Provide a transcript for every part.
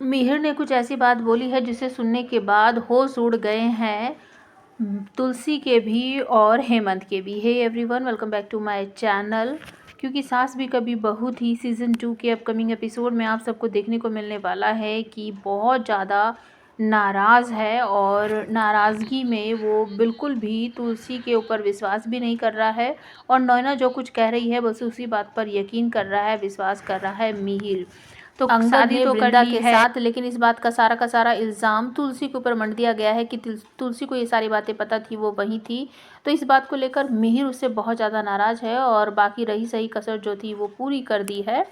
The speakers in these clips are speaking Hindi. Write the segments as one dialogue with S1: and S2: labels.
S1: मिहिर ने कुछ ऐसी बात बोली है जिसे सुनने के बाद होश उड़ गए हैं तुलसी के भी और हेमंत के भी। Hey everyone, welcome back to my channel. क्योंकि सास भी कभी बहू थी सीज़न 2 के अपकमिंग एपिसोड में आप सबको देखने को मिलने वाला है कि बहुत ज़्यादा नाराज़ है और नाराज़गी में वो बिल्कुल भी तुलसी के ऊपर विश्वास भी नहीं कर रहा है और नैना जो कुछ कह रही है बस उसी बात पर यकीन कर रहा है, विश्वास कर रहा है मिहिर। तो अंगद ने वृंदा के साथ, लेकिन इस बात का सारा इल्ज़ाम तुलसी के ऊपर मंड दिया गया है कि तुलसी को ये सारी बातें पता थी, वो वहीं थी। तो इस बात को लेकर मिहिर उससे बहुत ज़्यादा नाराज़ है और बाकी रही सही कसर जो थी वो पूरी कर दी है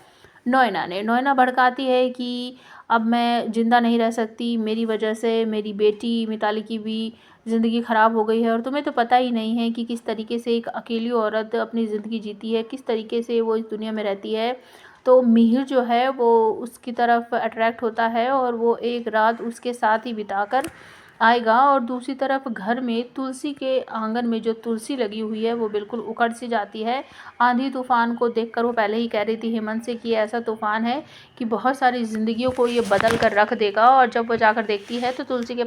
S1: नैना ने। नैना भड़काती है कि अब मैं ज़िंदा नहीं रह सकती, मेरी वजह से मेरी बेटी मिताली की भी ज़िंदगी ख़राब हो गई है और तुम्हें तो पता ही नहीं है कि किस तरीके से एक अकेली औरत अपनी ज़िंदगी जीती है, किस तरीके से वो इस दुनिया में रहती है। तो मिहिर जो है वो उसकी तरफ अट्रैक्ट होता है और वो एक रात उसके साथ ही बिताकर आएगा। और दूसरी तरफ घर में तुलसी के आंगन में जो तुलसी लगी हुई है वो बिल्कुल उखड़ सी जाती है। आंधी तूफान को देखकर वो पहले ही कह रही थी हेमंत से कि ऐसा तूफान है कि बहुत सारी ज़िंदगियों को ये बदल कर रख देगा। और जब वो जाकर देखती है तो तुलसी के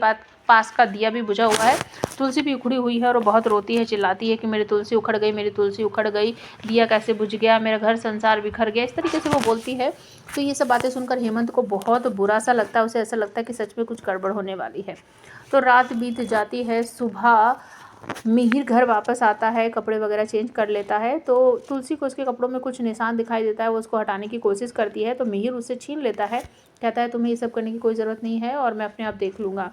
S1: पास का दिया भी बुझा हुआ है, तुलसी भी उखड़ी हुई है और वो बहुत रोती है, चिल्लाती है कि मेरी तुलसी उखड़ गई, मेरी तुलसी उखड़ गई, दिया कैसे बुझ गया, मेरा घर संसार बिखर गया, इस तरीके से वो बोलती है। तो ये सब बातें सुनकर हेमंत को बहुत बुरा सा लगता है, उसे ऐसा लगता है कि सच में कुछ गड़बड़ होने वाली है। तो रात बीत जाती है, सुबह मिहिर घर वापस आता है, कपड़े वगैरह चेंज कर लेता है। तो तुलसी को उसके कपड़ों में कुछ निशान दिखाई देता है, वो उसको हटाने की कोशिश करती है तो मिहिर उससे छीन लेता है, कहता है तुम्हें ये सब करने की कोई ज़रूरत नहीं है और मैं अपने आप देख लूँगा।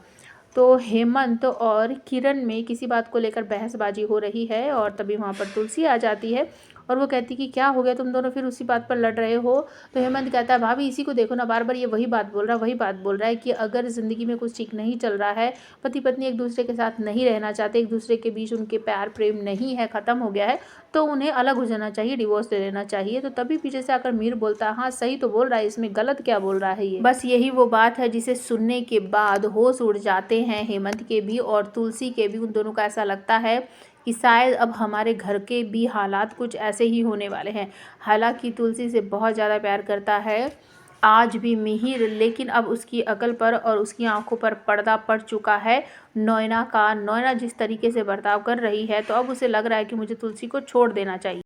S1: तो हेमंत और किरण में किसी बात को लेकर बहसबाजी हो रही है और तभी वहाँ पर तुलसी आ जाती है और वो कहती कि क्या हो गया, तुम दोनों फिर उसी बात पर लड़ रहे हो। तो हेमंत कहता है भाभी इसी को देखो ना, बार बार ये वही बात बोल रहा है कि अगर ज़िंदगी में कुछ ठीक नहीं चल रहा है, पति पत्नी एक दूसरे के साथ नहीं रहना चाहते, एक दूसरे के बीच उनके प्यार प्रेम नहीं है, ख़त्म हो गया है, तो उन्हें अलग हो जाना चाहिए, डिवोर्स ले लेना चाहिए। तो तभी पीछे से आकर मीर बोलता है हाँ सही तो बोल रहा है, इसमें गलत क्या बोल रहा है ये। बस यही वो बात है जिसे सुनने के बाद होश उड़ जाते हैं हेमंत के भी और तुलसी के भी। उन दोनों का ऐसा लगता है कि शायद अब हमारे घर के भी हालात कुछ ऐसे ही होने वाले हैं। हालांकि तुलसी से बहुत ज़्यादा प्यार करता है आज भी मिहिर, लेकिन अब उसकी अकल पर और उसकी आंखों पर पर्दा पड़ चुका है नैना का। नैना जिस तरीके से बर्ताव कर रही है तो अब उसे लग रहा है कि मुझे तुलसी को छोड़ देना चाहिए।